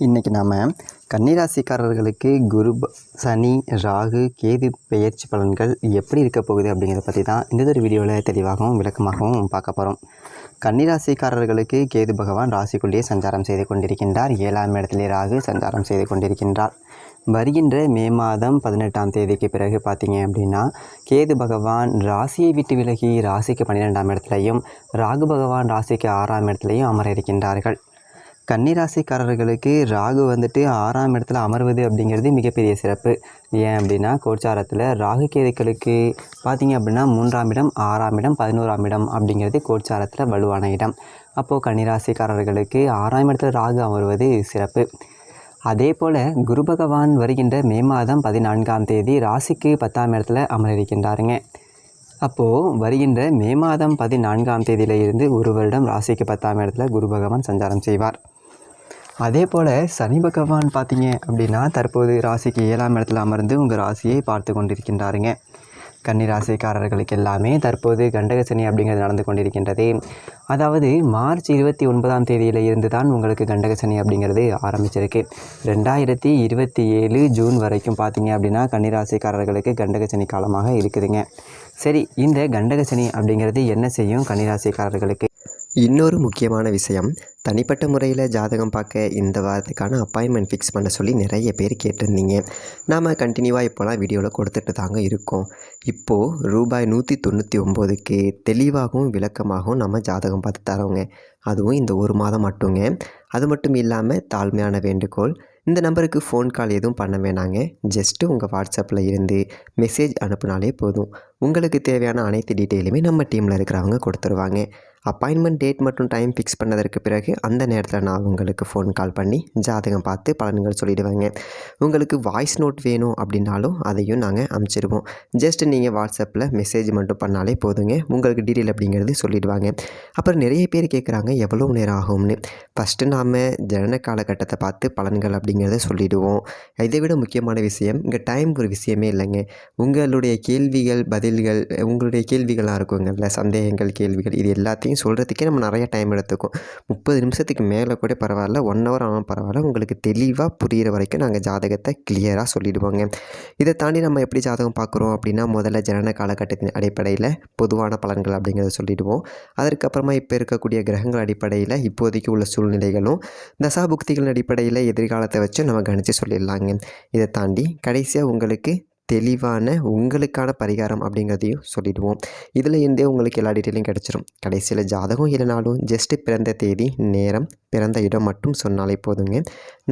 இன்றைக்கி நாம் கன்னிராசிக்காரர்களுக்கு குரு சனி ராகு கேது பெயர்ச்சி பலன்கள் எப்படி இருக்க போகுது அப்படிங்கிறத பற்றி தான் இந்த ஒரு வீடியோவில் தெளிவாகவும் விளக்கமாகவும் பார்க்க போகிறோம். கன்னிராசிக்காரர்களுக்கு கேது பகவான் ராசிக்குள்ளேயே சஞ்சாரம் செய்து கொண்டிருக்கின்றார். 7ஆம் இடத்திலே ராகு சஞ்சாரம் செய்து கொண்டிருக்கின்றார். வருகின்ற மே மாதம் 18ஆம் தேதிக்கு பிறகு பார்த்தீங்க அப்படின்னா கேது பகவான் ராசியை விட்டு விலகி ராசிக்கு 12ஆம் இடத்துலையும் ராகு பகவான் ராசிக்கு 6ஆம் இடத்துலையும் அமர இருக்கின்றார்கள். கன்னிராசிக்காரர்களுக்கு ராகு 6ஆம் இடத்துல அமர்வது அப்படிங்கிறது மிகப்பெரிய சிறப்பு. ஏன் அப்படின்னா கோச்சாரத்தில் ராகு கேதுக்களுக்கு பார்த்திங்க அப்படின்னா 3ஆம் இடம் 6ஆம் இடம் 11ஆம் இடம் அப்படிங்கிறது கோச்சாரத்தில் வலுவான இடம். அப்போது கன்னிராசிக்காரர்களுக்கு 6ஆம் இடத்துல ராகு அமர்வது சிறப்பு. அதே போல் குரு பகவான் வருகின்ற மே மாதம் 14ஆம் தேதி ராசிக்கு 10ஆம் இடத்துல அமர இருக்கின்றாருங்க. அப்போது வருகின்ற மே மாதம் 14ஆம் தேதியிலிருந்து ஒரு வருடம் ராசிக்கு 10ஆம் இடத்துல குரு பகவான் சஞ்சாரம் செய்வார். அதே போல் சனி பகவான் பார்த்தீங்க அப்படின்னா தற்போது ராசிக்கு 7ஆம் இடத்துல அமர்ந்து உங்கள் ராசியை பார்த்து கொண்டிருக்கின்றாருங்க. கன்னி ராசிக்காரர்களுக்கு எல்லாமே தற்போது கண்டக சனி அப்படிங்கிறது நடந்து கொண்டிருக்கின்றது. அதாவது மார்ச் 29ஆம் தேதியில் இருந்து தான் உங்களுக்கு கண்டக சனி அப்படிங்கிறது ஆரம்பிச்சிருக்கு. 2027 ஜூன் வரைக்கும் பார்த்தீங்க அப்படின்னா கன்னிராசிக்காரர்களுக்கு கண்டக சனி காலமாக இருக்குதுங்க. சரி, இந்த கண்டக சனி அப்படிங்கிறது என்ன செய்யும் கன்னிராசிக்காரர்களுக்கு? இன்னொரு முக்கியமான விஷயம், தனிப்பட்ட முறையில் ஜாதகம் பார்க்க இந்த வாரத்துக்கான அப்பாயின்மெண்ட் ஃபிக்ஸ் பண்ண சொல்லி நிறைய பேர் கேட்டிருந்தீங்க. நாம் கண்டினியூவாக இப்போலாம் வீடியோவில் கொடுத்துட்டு தாங்க இருக்கோம். இப்போது ரூபாய் 199க்கு தெளிவாகவும் விளக்கமாகவும் நம்ம ஜாதகம் பார்த்து தரோங்க. அதுவும் இந்த ஒரு மாதம் மட்டுங்க. அது மட்டும் இல்லாமல் தாழ்மையான வேண்டுகோள், இந்த நம்பருக்கு ஃபோன் கால் எதுவும் பண்ண வேணாங்க. ஜஸ்ட்டு உங்கள் வாட்ஸ்அப்பில் இருந்து மெசேஜ் அனுப்புனாலே போதும். உங்களுக்கு தேவையான அனைத்து டீட்டெயிலுமே நம்ம டீமில் இருக்கிறவங்க கொடுத்துருவாங்க. அப்பாயின்மெண்ட் டேட் மற்றும் டைம் ஃபிக்ஸ் பண்ணதற்கு பிறகு அந்த நேரத்தில் நான் உங்களுக்கு ஃபோன் கால் பண்ணி ஜாதகம் பார்த்து பலன்கள் சொல்லிவிடுவேங்க. உங்களுக்கு வாய்ஸ் நோட் வேணும் அப்படின்னாலும் அதையும் நாங்கள் அனுப்பிச்சிடுவோம். ஜஸ்ட் நீங்கள் வாட்ஸ்அப்பில் மெசேஜ் மட்டும் பண்ணாலே போதுங்க. உங்களுக்கு டீட்டெயில் அப்படிங்கிறது சொல்லிவிடுவாங்க. அப்புறம் நிறைய பேர் கேட்குறாங்க எவ்வளோ நேரம் ஆகும்னு. ஃபஸ்ட்டு நாம் ஜனன காலகட்டத்தை பார்த்து பலன்கள் அப்படிங்கிறத சொல்லிவிடுவோம். இதை விட முக்கியமான விஷயம், இங்கே டைம் ஒரு விஷயமே இல்லைங்க. உங்களுடைய கேள்விகள் பதில்கள், உங்களுடைய கேள்விகளாக இருக்குங்கள்ல, சந்தேகங்கள் கேள்விகள், இது எல்லாத்தையும் சொல்கிறதுக்கே நம்ம நிறைய டைம் எடுத்துக்கும். 30 நிமிஷத்துக்கு மேலே கூட பரவாயில்ல, 1 ஹவர் ஆனால் பரவாயில்ல, உங்களுக்கு தெளிவாக புரிகிற வரைக்கும் நாங்கள் ஜாதகத்தை கிளியராக சொல்லிவிடுவோங்க. இதை தாண்டி நம்ம எப்படி ஜாதகம் பார்க்குறோம் அப்படின்னா, முதல்ல ஜனன காலகட்டத்தின் அடிப்படையில் பொதுவான பலன்கள் அப்படிங்கிறத சொல்லிவிடுவோம். அதற்கப்புறமா இப்போ இருக்கக்கூடிய கிரகங்கள் அடிப்படையில் இப்போதைக்கு உள்ள சூழ்நிலைகளும் தசாபுக்திகளின் அடிப்படையில் எதிர்காலத்தை வச்சு நம்ம கணித்து சொல்லிடலாங்க. இதை தாண்டி கடைசியாக உங்களுக்கு தெளிவான உங்களுக்கான பரிகாரம் அப்படிங்கிறதையும் சொல்லிவிடுவோம். இதில் இருந்தே உங்களுக்கு எல்லா டீட்டெயிலும் கிடச்சிரும். கடைசியில் ஜாதகம் இல்லைனாலும் ஜஸ்ட்டு பிறந்த தேதி நேரம் பிறந்த இடம் மட்டும் சொன்னாலே போதுங்க.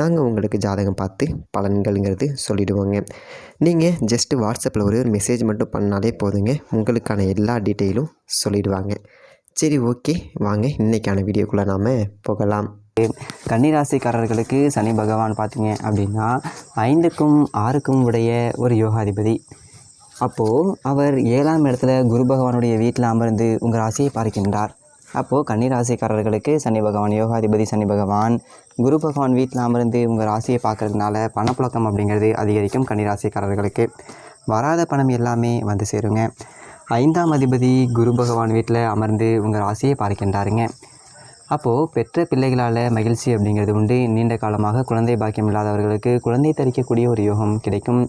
நாங்கள் உங்களுக்கு ஜாதகம் பார்த்து பலன்கள்ங்கிறது சொல்லிவிடுவோங்க. நீங்கள் ஜஸ்ட்டு வாட்ஸ்அப்பில் ஒரு மெசேஜ் மட்டும் பண்ணாலே போதுங்க. உங்களுக்கான எல்லா டீட்டெயிலும் சொல்லிவிடுவாங்க. சரி, ஓகே, வாங்க இன்றைக்கான வீடியோக்குள்ளே நாம் போகலாம். கன்னிராசிக்காரர்களுக்கு சனி பகவான் பார்த்தீங்க அப்படின்னா 5க்கும் 6க்கும் உடைய ஒரு யோகாதிபதி. அப்போது அவர் 7ஆம் இடத்துல குரு பகவானுடைய வீட்டில் அமர்ந்து உங்கள் ராசியை பார்க்கின்றார். அப்போது கன்னிராசிக்காரர்களுக்கு சனி பகவான் யோகாதிபதி சனி பகவான் குரு பகவான் வீட்டில் அமர்ந்து உங்கள் ராசியை பார்க்கறதுனால பணப்புழக்கம் அப்படிங்கிறது அதிகரிக்கும். கன்னிராசிக்காரர்களுக்கு வராத பணம் எல்லாமே வந்து சேருங்க. 5ஆம் அதிபதி குரு பகவான் வீட்டில் அமர்ந்து உங்கள் ராசியை பார்க்கின்றாருங்க. அப்போது பெற்ற பிள்ளைகளால் மகிழ்ச்சி அப்படிங்கிறது உண்டு. நீண்ட காலமாக குழந்தை பாக்கியம் இல்லாதவர்களுக்கு குழந்தை தரிக்கக்கூடிய ஒரு யோகம் கிடைக்கும்.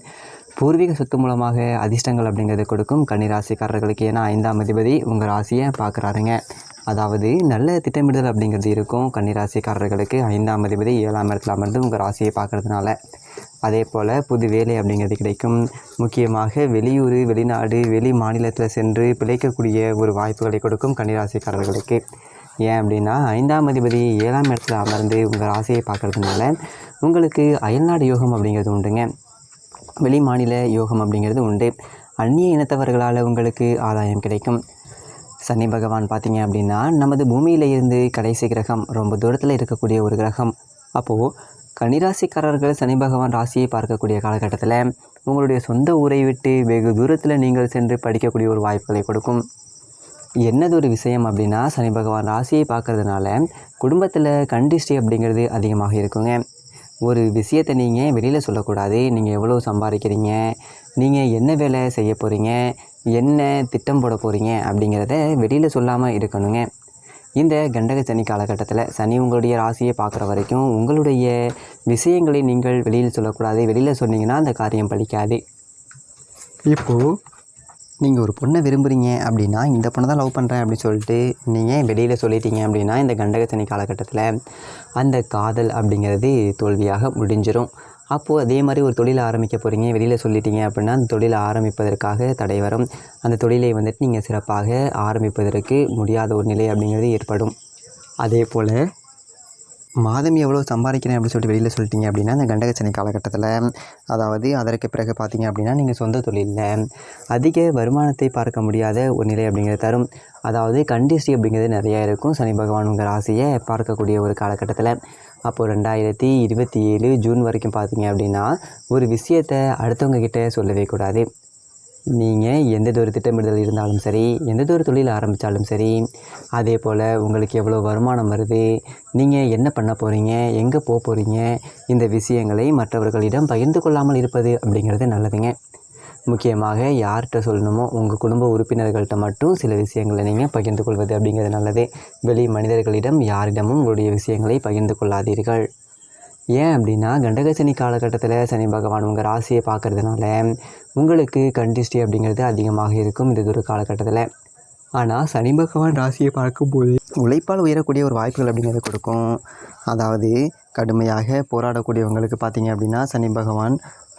பூர்வீக சொத்து மூலமாக அதிர்ஷ்டங்கள் அப்படிங்கிறது கொடுக்கும் கன்னிராசிக்காரர்களுக்கு. ஏன்னா 5ஆம் அதிபதி உங்கள் ராசியை பார்க்குறாருங்க. அதாவது நல்ல திட்டமிடுதல் அப்படிங்கிறது இருக்கும் கன்னிராசிக்காரர்களுக்கு. 5ஆம் அதிபதி 7ஆம் இடத்துல அமர்ந்து உங்கள் ராசியை பார்க்குறதுனால. அதே போல் புது வேலை அப்படிங்கிறது கிடைக்கும். முக்கியமாக வெளியூர் வெளிநாடு வெளி மாநிலத்தில் சென்று பிழைக்கக்கூடிய ஒரு வாய்ப்புகளை கொடுக்கும் கன்னிராசிக்காரர்களுக்கு. ஏன் அப்படின்னா 5ஆம் அதிபதி 7ஆம் இடத்துல அமர்ந்து உங்கள் ராசியை பார்க்குறதுனால உங்களுக்கு அயல்நாடு யோகம் அப்படிங்கிறது உண்டுங்க. வெளி மாநில யோகம் அப்படிங்கிறது உண்டு. அந்நிய இனத்தவர்களால் உங்களுக்கு ஆதாயம் கிடைக்கும். சனி பகவான் பார்த்தீங்க அப்படின்னா நமது பூமியில் இருந்து கடைசி கிரகம், ரொம்ப தூரத்தில் இருக்கக்கூடிய ஒரு கிரகம். அப்போது கன்னிராசிக்காரர்கள் சனி பகவான் ராசியை பார்க்கக்கூடிய காலகட்டத்தில் உங்களுடைய சொந்த ஊரை விட்டு வெகு தூரத்தில் நீங்கள் சென்று படிக்கக்கூடிய ஒரு வாய்ப்புகளை கொடுக்கும். என்னது ஒரு விஷயம் அப்படின்னா, சனி பகவான் ராசியை பார்க்குறதுனால குடும்பத்தில் கண்டிஷ்டி அப்படிங்கிறது அதிகமாக இருக்குங்க. ஒரு விஷயத்தை நீங்கள் வெளியில் சொல்லக்கூடாது. நீங்கள் எவ்வளோ சம்பாதிக்கிறீங்க, நீங்கள் என்ன வேலை செய்ய போகிறீங்க, என்ன திட்டம் போட போகிறீங்க அப்படிங்கிறத வெளியில் சொல்லாமல் இருக்கணுங்க. இந்த கண்டக சனி காலகட்டத்தில் சனி உங்களுடைய ராசியை பார்க்குற வரைக்கும் உங்களுடைய விஷயங்களை நீங்கள் வெளியில் சொல்லக்கூடாது. வெளியில் சொன்னீங்கன்னா அந்த காரியம் பலிக்காது. இப்போது நீங்கள் ஒரு பொண்ணை விரும்புகிறீங்க அப்படின்னா, இந்த பொண்ணை தான் லவ் பண்ணுறேன் அப்படின்னு சொல்லிட்டு நீங்கள் வெளியில் சொல்லிட்டீங்க அப்படின்னா, இந்த கண்டகசனி காலகட்டத்தில் அந்த காதல் அப்படிங்கிறது தோல்வியாக முடிஞ்சிடும். அப்போது அதே மாதிரி ஒரு தொழிலை ஆரம்பிக்க போகிறீங்க, வெளியில் சொல்லிட்டீங்க அப்படின்னா அந்த தொழிலை ஆரம்பிப்பதற்காக தடை வரும். அந்த தொழிலை வந்துட்டு நீங்கள் சிறப்பாக ஆரம்பிப்பதற்கு முடியாத ஒரு நிலை அப்படிங்கிறது ஏற்படும். அதே போல் மாதம் எவ்வளோ சம்பாதிக்கிறேன் அப்படின்னு சொல்லிட்டு வெளியில் சொல்லிட்டீங்க அப்படின்னா, அந்த கண்டகசனி காலகட்டத்தில், அதாவது அதற்கு பிறகு பார்த்தீங்க அப்படின்னா நீங்கள் சொந்த தொழிலில் அதிக வருமானத்தை பார்க்க முடியாத ஒரு நிலை அப்படிங்கிறது தரும். அதாவது கண்டிஸ்ட்ரி அப்படிங்கிறது நிறையா இருக்கும் சனி பகவான் உங்கள் ராசியை பார்க்கக்கூடிய ஒரு காலகட்டத்தில். அப்போது 2027 ஜூன் வரைக்கும் பார்த்தீங்க அப்படின்னா ஒரு விஷயத்தை அடுத்தவங்க கிட்டே சொல்லவே கூடாது. நீங்கள் எந்ததொரு திட்டமிடுதல் இருந்தாலும் சரி, எந்ததொரு தொழில் ஆரம்பித்தாலும் சரி, அதே போல் உங்களுக்கு எவ்வளோ வருமானம் வருது, நீங்கள் என்ன பண்ண போகிறீங்க, எங்கே போக போகிறீங்க, இந்த விஷயங்களை மற்றவர்களிடம் பகிர்ந்து கொள்ளாமல் இருப்பது அப்படிங்கிறது நல்லதுங்க. முக்கியமாக யார்கிட்ட சொல்லணுமோ உங்கள் குடும்ப உறுப்பினர்கள்ட்ட மட்டும் சில விஷயங்களை நீங்கள் பகிர்ந்து கொள்வது அப்படிங்கிறது நல்லது. வெளி மனிதர்களிடம் யாரிடமும் உங்களுடைய விஷயங்களை பகிர்ந்து கொள்ளாதீர்கள். ஏன் அப்படின்னா கண்டகசனி காலகட்டத்தில் சனி பகவான் உங்கள் ராசியை பார்க்குறதுனால உங்களுக்கு கண்டிஸ்ட்ரி அப்படிங்கிறது அதிகமாக இருக்கும் இந்த ஒரு காலகட்டத்தில். ஆனால் சனி பகவான் ராசியை பார்க்கும்போது உழைப்பால் உயரக்கூடிய ஒரு வாய்ப்புகள் அப்படிங்கிறது கொடுக்கும். அதாவது கடுமையாக போராடக்கூடியவங்களுக்கு பார்த்தீங்க அப்படின்னா சனி பகவான்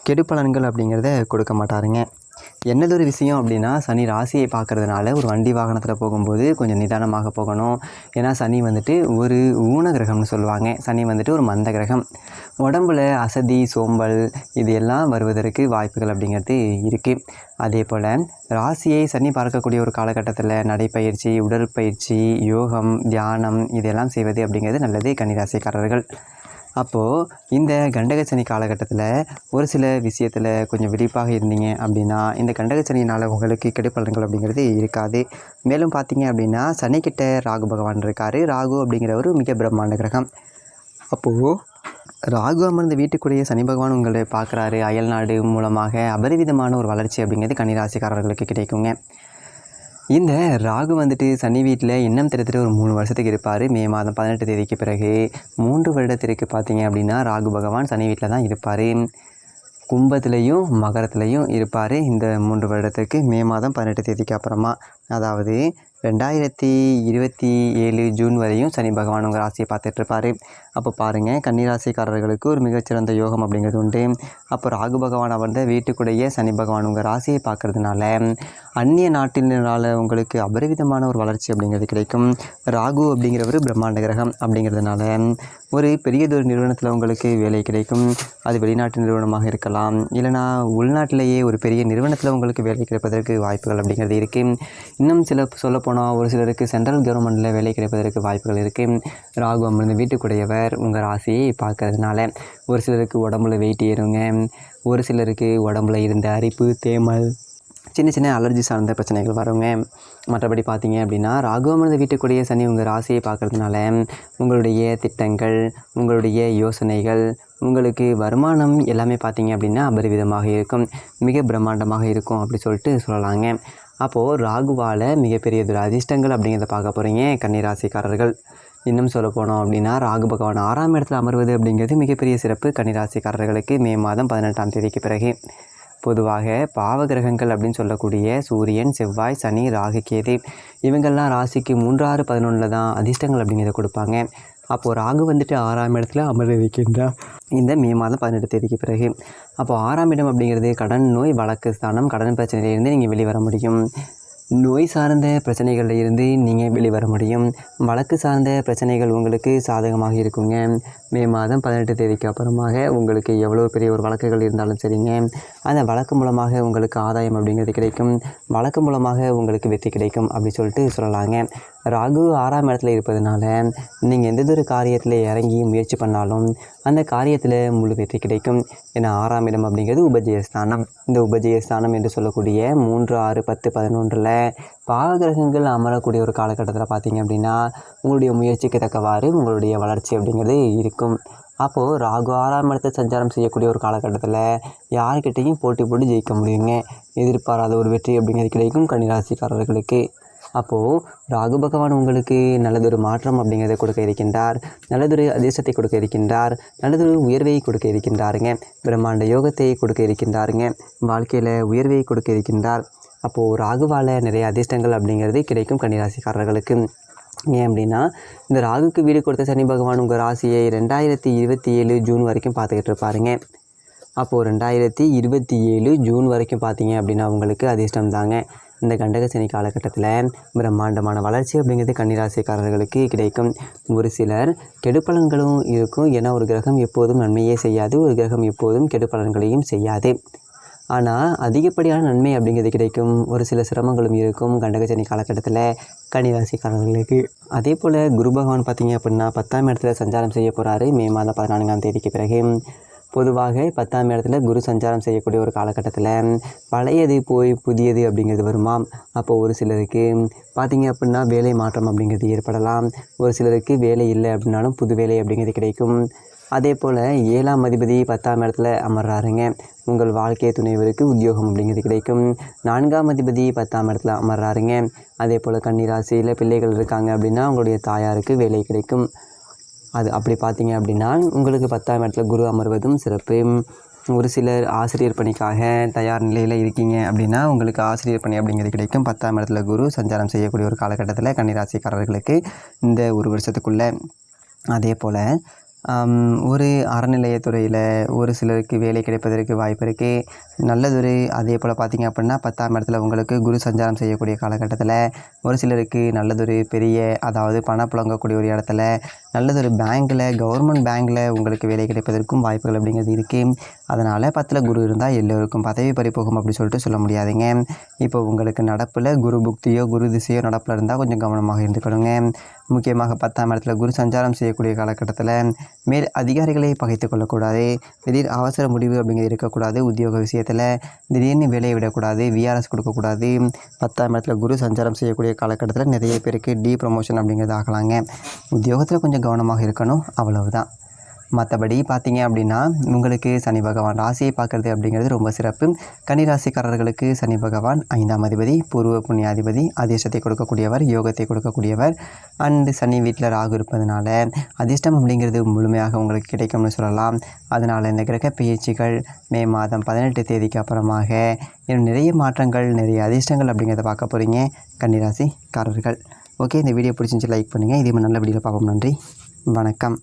கெடுபலன்கள் அப்படிங்கிறத கொடுக்க மாட்டாருங்க. என்னதொரு விஷயம் அப்படின்னா சனி ராசியை பார்க்குறதுனால ஒரு வண்டி வாகனத்தில் போகும்போது கொஞ்சம் நிதானமாக போகணும். ஏன்னா சனி வந்துட்டு ஒரு ஊன கிரகம்னு சொல்லுவாங்க. சனி வந்துட்டு ஒரு மந்த கிரகம். உடம்புல அசதி, சோம்பல் இது எல்லாம் வருவதற்கு வாய்ப்புகள் அப்படிங்கிறது இருக்குது. அதே போல் ராசியை சனி பார்க்கக்கூடிய ஒரு காலகட்டத்தில் நடைப்பயிற்சி, உடற்பயிற்சி, யோகம், தியானம் இதெல்லாம் செய்வது அப்படிங்கிறது நல்லது கன்னிராசிக்காரர்கள். அப்போது இந்த கண்டகசனி காலகட்டத்தில் ஒரு சில விஷயத்தில் கொஞ்சம் விழிப்பாக இருந்தீங்க அப்படின்னா இந்த கண்டகசனியினால் உங்களுக்கு கெடுபலன்கள் அப்படிங்கிறது இருக்காது. மேலும் பார்த்தீங்க அப்படின்னா சனிக்கிட்ட ராகு பகவான் இருக்கார். ராகு அப்படிங்கிறவர் மிக பிரம்மாண்ட கிரகம். அப்போது ராகு அமர்ந்த வீட்டுக்குள்ளேயே சனி பகவான் உங்களை பார்க்குறாரு. அயல்நாடு மூலமாக அபரிவிதமான ஒரு வளர்ச்சி அப்படிங்கிறது கன்னிராசிக்காரர்களுக்கு கிடைக்குங்க. இந்த ராகு வந்துட்டு சனி வீட்டில் இன்னும் கிட்டத்தட்ட ஒரு 3 வருஷத்துக்கு இருப்பார். மே மாதம் 18 தேதிக்கு பிறகு 3 வருடத்திற்கு பார்த்தீங்க அப்படின்னா ராகு பகவான் சனி வீட்டில் தான் இருப்பார். கும்பத்துலேயும் மகரத்துலேயும் இருப்பார் இந்த 3 வருடத்துக்கு. மே மாதம் 18 தேதிக்கு அப்புறமா, அதாவது 2027 ஜூன் வரையும் சனி பகவான் உங்கள் ராசியை பார்த்துட்ருப்பார். அப்போ பாருங்கள் கன்னிராசிக்காரர்களுக்கு ஒரு மிகச்சிறந்த யோகம் அப்படிங்கிறது உண்டு. அப்போ ராகு பகவான் அமர்ந்த வீட்டுக்குடைய சனி பகவான் உங்கள் ராசியை பார்க்குறதுனால அந்நிய நாட்டினால் உங்களுக்கு அபரிவிதமான ஒரு வளர்ச்சி அப்படிங்கிறது கிடைக்கும். ராகு அப்படிங்கிறவர் பிரம்மாண்ட கிரகம் அப்படிங்கிறதுனால ஒரு பெரியதொரு நிறுவனத்தில் உங்களுக்கு வேலை கிடைக்கும். அது வெளிநாட்டு நிறுவனமாக இருக்கலாம், இல்லைனா உள்நாட்டிலேயே ஒரு பெரிய நிறுவனத்தில் உங்களுக்கு வேலை கிடைப்பதற்கு வாய்ப்புகள் அப்படிங்கிறது இருக்குது. இன்னும் சொல்லப்போனால் ஒரு சிலருக்கு சென்ட்ரல் கவர்மெண்ட்டில் வேலை கிடைப்பதற்கு வாய்ப்புகள் இருக்குது. ராகு அமர்ந்த வீட்டுக்குடையவர் உங்கள் ராசியை பார்க்கறதுனால ஒரு சிலருக்கு உடம்புல வெயிட் ஏறுங்க, ஒரு சிலருக்கு உடம்புல இருந்த அரிப்பு, தேமல், சின்ன சின்ன அலர்ஜி சார்ந்த பிரச்சனைகள் வருங்க. மற்றபடி பார்த்தீங்க அப்படின்னா ராகு அமர்ந்த வீட்டுக்குடைய சனி உங்கள் ராசியை பார்க்குறதுனால உங்களுடைய திட்டங்கள், உங்களுடைய யோசனைகள், உங்களுக்கு வருமானம் எல்லாமே பார்த்தீங்க அப்படின்னா அபரிவிதமாக இருக்கும், மிக பிரம்மாண்டமாக இருக்கும் அப்படி சொல்லிட்டு சொல்லலாங்க. அப்போது ராகுவால் மிகப்பெரிய அதிர்ஷ்டங்கள் அப்படிங்கிறத பார்க்க போகிறீங்க கன்னிராசிக்காரர்கள். இன்னும் சொல்ல போனோம் அப்படின்னா ராகு பகவான் 6ஆம் இடத்துல அமர்வது அப்படிங்கிறது மிகப்பெரிய சிறப்பு கன்னிராசிக்காரர்களுக்கு. மே மாதம் 18ஆம் தேதிக்கு பிறகு பொதுவாக பாவகிரகங்கள் அப்படின்னு சொல்லக்கூடிய சூரியன், செவ்வாய், சனி, ராகு, கேது இவங்கெல்லாம் ராசிக்கு 3, 6, 11 தான் அதிர்ஷ்டங்கள் அப்படிங்கிறத கொடுப்பாங்க. அப்போது ராகு வந்துட்டு 6ஆம் இடத்துல அமர்ந்து வைக்கின்றார் இந்த மே மாதம் 18 தேதிக்கு பிறகு. அப்போது 6ஆம் இடம் அப்படிங்கிறது கடன், நோய், வழக்கு ஸ்தானம். கடன் பிரச்சனையிலேருந்து நீங்கள் வெளிவர முடியும். நோய் சார்ந்த பிரச்சனைகளில் இருந்து நீங்கள் வெளிவர முடியும். வழக்கு சார்ந்த பிரச்சனைகள் உங்களுக்கு சாதகமாக இருக்குங்க. மே மாதம் 18 தேதிக்கு அப்புறமாக உங்களுக்கு எவ்வளோ பெரிய ஒரு வழக்குகள் இருந்தாலும் சரிங்க, அந்த வழக்கு மூலமாக உங்களுக்கு ஆதாயம் அப்படிங்கிறது கிடைக்கும். வழக்கு மூலமாக உங்களுக்கு வெற்றி கிடைக்கும் அப்படி சொல்லிட்டு சொல்லலாங்க. ராகு 6ஆம் இடத்துல இருப்பதுனால நீங்கள் எந்ததொரு காரியத்தில் இறங்கி முயற்சி பண்ணாலும் அந்த காரியத்தில் முழு வெற்றி கிடைக்கும். ஏன்னா 6ஆம் இடம் அப்படிங்கிறது உபஜயஸ்தானம். இந்த உபஜயஸ்தானம் என்று சொல்லக்கூடிய 3, 6, 10, 11 பாவகிரகங்கள் அமரக்கூடிய ஒரு காலகட்டத்தில் பார்த்தீங்க அப்படின்னா உங்களுடைய முயற்சிக்கு தக்கவாறு உங்களுடைய வளர்ச்சி அப்படிங்கிறது இருக்கும். அப்போது ராகு 6ஆம் இடத்தை சஞ்சாரம் செய்யக்கூடிய ஒரு காலகட்டத்தில் யார்கிட்டையும் போட்டி போட்டு ஜெயிக்க முடியுங்க. எதிர்பாராத ஒரு வெற்றி அப்படிங்கிறது கிடைக்கும் கன்னிராசிக்காரர்களுக்கு. அப்போது ராகு பகவான் உங்களுக்கு நல்லதொரு மாற்றம் அப்படிங்கிறத கொடுக்க இருக்கின்றார், நல்லதொரு அதிர்ஷ்டத்தை கொடுக்க இருக்கின்றார், நல்லதொரு உயர்வை கொடுக்க இருக்கின்றாருங்க, பிரம்மாண்ட யோகத்தை கொடுக்க இருக்கின்றாருங்க, வாழ்க்கையில் உயர்வை கொடுக்க இருக்கின்றார். அப்போது ராகுவால் நிறைய அதிர்ஷ்டங்கள் அப்படிங்கிறது கிடைக்கும் கன்னிராசிக்காரர்களுக்கு. ஏன் அப்படின்னா இந்த ராகுக்கு வீடு கொடுத்த சனி பகவான் உங்கள் ராசியை 2027 ஜூன் வரைக்கும் பார்த்துக்கிட்டு இருப்பாருங்க. அப்போது 2027 ஜூன் வரைக்கும் பார்த்தீங்க அப்படின்னா உங்களுக்கு அதிர்ஷ்டம் தாங்க. இந்த கண்டக சனி காலகட்டத்தில் பிரம்மாண்டமான வளர்ச்சி அப்படிங்கிறது கன்னிராசிக்காரர்களுக்கு கிடைக்கும். ஒரு சிலர் கெடுபலன்களும் இருக்கும். ஏன்னா ஒரு கிரகம் எப்போதும் நன்மையே செய்யாது, ஒரு கிரகம் எப்போதும் கெடுபலன்களையும் செய்யாது. ஆனால் அதிகப்படியான நன்மை அப்படிங்கிறது கிடைக்கும். ஒரு சில சிரமங்களும் இருக்கும் கண்டக சனி காலகட்டத்தில் கன்னிராசிக்காரர்களுக்கு. அதே போல் குரு பகவான் பார்த்திங்க அப்படின்னா 10ஆம் இடத்துல சஞ்சாரம் செய்ய போகிறாரு மே மாதம் 14ஆம் தேதிக்கு பிறகு. பொதுவாக 10ஆம் இடத்துல குரு சஞ்சாரம் செய்யக்கூடிய ஒரு காலகட்டத்தில் பழையது போய் புதியது அப்படிங்கிறது வருமாம். அப்போது ஒரு சிலருக்கு பார்த்திங்க அப்படின்னா வேலை மாற்றம் அப்படிங்கிறது ஏற்படலாம். ஒரு சிலருக்கு வேலை இல்லை அப்படின்னாலும் புது வேலை அப்படிங்கிறது கிடைக்கும். அதே போல் 7ஆம் அதிபதி 10ஆம் இடத்துல அமர்றாருங்க. உங்கள் வாழ்க்கை துணைவருக்கு உத்தியோகம் அப்படிங்கிறது கிடைக்கும். 4ஆம் அதிபதி 10ஆம் இடத்துல அமர்றாருங்க. அதே போல் கன்னிராசியில் பிள்ளைகள் இருக்காங்க அப்படின்னா உங்களுடைய தாயாருக்கு வேலை கிடைக்கும். அது அப்படி பார்த்தீங்க அப்படின்னா உங்களுக்கு 10ஆம் இடத்துல குரு அமர்வதும் சிறப்பு. ஒரு சிலர் ஆசிரியர் பணிக்காக தயார் நிலையில் இருக்கீங்க அப்படின்னா உங்களுக்கு ஆசிரியர் பணி அப்படிங்கிறது கிடைக்கும். 10ஆம் இடத்துல குரு சஞ்சாரம் செய்யக்கூடிய ஒரு காலகட்டத்தில் கன்னிராசிக்காரர்களுக்கு இந்த ஒரு வருஷத்துக்குள்ளே. அதே போல் ஒரு அறநிலையத்துறையில் ஒரு சிலருக்கு வேலை கிடைப்பதற்கு வாய்ப்பு இருக்குது. நல்லதொரு அதே போல் பார்த்திங்க அப்படின்னா 10ஆம் இடத்துல உங்களுக்கு குரு சஞ்சாரம் செய்யக்கூடிய காலகட்டத்தில் ஒரு சிலருக்கு நல்லதொரு பெரிய அதாவது பணம் புழங்கக்கூடிய ஒரு இடத்துல நல்லதொரு பேங்கில் கவர்மெண்ட் பேங்கில் உங்களுக்கு வேலை கிடைப்பதற்கும் வாய்ப்புகள் அப்படிங்கிறது இருக்குது. அதனால் 10ல் குரு இருந்தால் எல்லோருக்கும் பதவி பறிப்போகும் அப்படி சொல்லிட்டு சொல்ல முடியாதுங்க. இப்போ உங்களுக்கு நடப்பில் குரு புக்தியோ குரு திசையோ நடப்பில் இருந்தால் கொஞ்சம் கவனமாக இருந்துக்கணுங்க. முக்கியமாக 10ஆம் இடத்துல குரு சஞ்சாரம் செய்யக்கூடிய காலகட்டத்தில் மேல் அதிகாரிகளை பகைத்து கொள்ளக்கூடாது. திடீர் அவசர முடிவு அப்படிங்கிறது இருக்கக்கூடாது. உத்தியோக விஷயத்தில் திடீர்னு வேலையை விடக்கூடாது. விஆர்எஸ் கொடுக்கக்கூடாது. 10ஆம் இடத்துல குரு சஞ்சாரம் செய்யக்கூடிய காலகட்டத்தில் நிறைய பேருக்கு ப்ரமோஷன் அப்படிங்கிறது ஆகலாங்க. உத்தியோகத்தில் கொஞ்சம் கவனமாக இருக்கணும், அவ்வளவுதான். மற்றபடி பார்த்தீங்க அப்படின்னா உங்களுக்கு சனி பகவான் ராசியை பார்க்குறது அப்படிங்கிறது ரொம்ப சிறப்பு. கன்னிராசிக்காரர்களுக்கு சனி பகவான் 5ஆம் அதிபதி, பூர்வ புண்ணியாதிபதி, அதிர்ஷ்டத்தை கொடுக்கக்கூடியவர், யோகத்தை கொடுக்கக்கூடியவர். அண்டு சனி வீட்டில் ராகு இருப்பதனால அதிர்ஷ்டம் அப்படிங்கிறது முழுமையாக உங்களுக்கு கிடைக்கும்னு சொல்லலாம். அதனால் இந்த கிரக பயிற்சிகள் மே மாதம் 18 தேதிக்கு அப்புறமாக இன்னும் நிறைய மாற்றங்கள், நிறைய அதிர்ஷ்டங்கள் அப்படிங்கிறத பார்க்க போகிறீங்க கன்னிராசிக்காரர்கள். ஓகே, இந்த வீடியோ பிடிச்சிருந்துச்சு லைக் பண்ணுங்கள். இதே மாதிரி நல்ல வீடியோவில் பார்ப்போம். நன்றி, வணக்கம்.